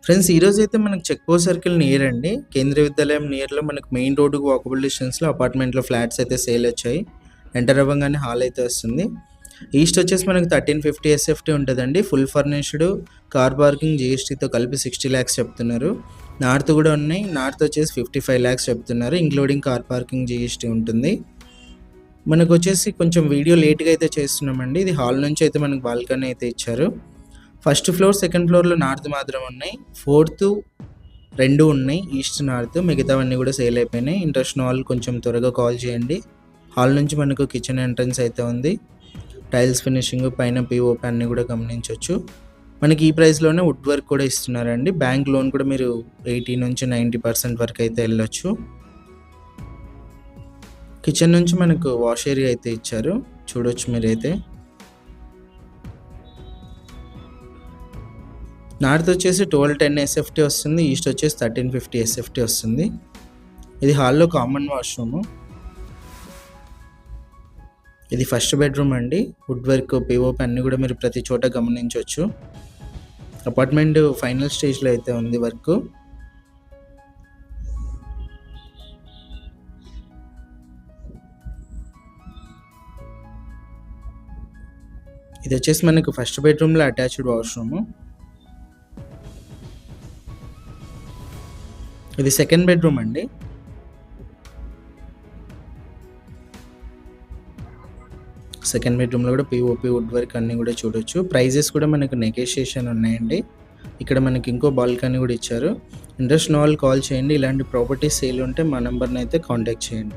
Friends ఈరోజైతే మనకు check post circle near అండి. కేంద్రీయ విద్యాలయం నియర్‌లో మనకు మెయిన్ రోడ్డుకి వాకబుల్ డిస్టెన్స్‌లో అపార్ట్మెంట్‌లో ఫ్లాట్స్ అయితే సేల్ వచ్చాయి. ఎంటర్ అవ్వంగానే హాల్ అయితే వస్తుంది. ఈస్ట్ వచ్చేసి మనకు 1350 ఎస్ఎఫ్టీ ఉంటదండి. ఫుల్ ఫర్నిష్డ్, కార్ పార్కింగ్, జీఎస్టీతో కలిపి 60 లాక్స్ చెప్తున్నారు. నార్త్ కూడా ఉన్నాయి. నార్త్ వచ్చేసి 55 లాక్స్ చెప్తున్నారు. ఇంక్లూడింగ్ కార్ పార్కింగ్, జీఎస్టీ ఉంటుంది. మనకొచ్చేసి కొంచెం వీడియో లేట్‌గా అయితే చేస్తున్నామండి. ఇది హాల్ నుంచి అయితే మనకు బాల్కనీ అయితే ఇచ్చారు. ఫస్ట్ ఫ్లోర్, సెకండ్ ఫ్లోర్‌లో నార్త్ మాత్రం ఉన్నాయి. ఫోర్త్ 2 ఉన్నాయి. ఈస్ట్, నార్త్ మిగతావన్నీ కూడా సేల్ అయిపోయినాయి. ఇంట్రెస్ట్ ఉన్న వాళ్ళు కొంచెం త్వరగా కాల్ చేయండి. హాల్ నుంచి మనకు కిచెన్ ఎంట్రన్స్ అయితే ఉంది. టైల్స్ ఫినిషింగ్, పైన పీఓపీ అన్నీ కూడా గమనించొచ్చు. మనకి ఈ ప్రైస్‌లోనే వుడ్ వర్క్ కూడా ఇస్తున్నారండి. బ్యాంక్ లోన్ కూడా మీరు 80 నుంచి 90% వరకు అయితే వెళ్ళొచ్చు. కిచెన్ నుంచి మనకు వాష్ ఏరియా అయితే ఇచ్చారు. చూడొచ్చు మీరైతే. నార్త్ వచ్చేసి 1210 ఎస్ఎఫ్టీ వస్తుంది. ఈస్ట్ వచ్చేసి 1350 ఎస్ఎఫ్టీ వస్తుంది. ఇది హాల్లో కామన్ వాష్రూమ్. ఇది ఫస్ట్ బెడ్రూమ్ అండి. వుడ్ వర్క్, పీఓపీ అన్నీ కూడా మీరు ప్రతి చోట గమనించవచ్చు. అపార్ట్మెంట్ ఫైనల్ స్టేజ్లో అయితే ఉంది వర్క్. ఇది వచ్చేసి మనకు ఫస్ట్ బెడ్రూమ్లో అటాచ్డ్ వాష్రూమ్. ఇది సెకండ్ బెడ్రూమ్ అండి. సెకండ్ బెడ్రూమ్లో కూడా పీఓపీ, వుడ్ వర్క్ అన్నీ కూడా చూడొచ్చు. ప్రైజెస్ కూడా మనకు నెగోషియేషన్ ఉన్నాయండి. ఇక్కడ మనకి ఇంకో బాల్కనీ కూడా ఇచ్చారు. ఇంట్రెస్ట్ ఉన్న వాళ్ళు కాల్ చేయండి. ఇలాంటి ప్రాపర్టీస్ సేల్ ఉంటే మా నెంబర్ని అయితే కాంటాక్ట్ చేయండి.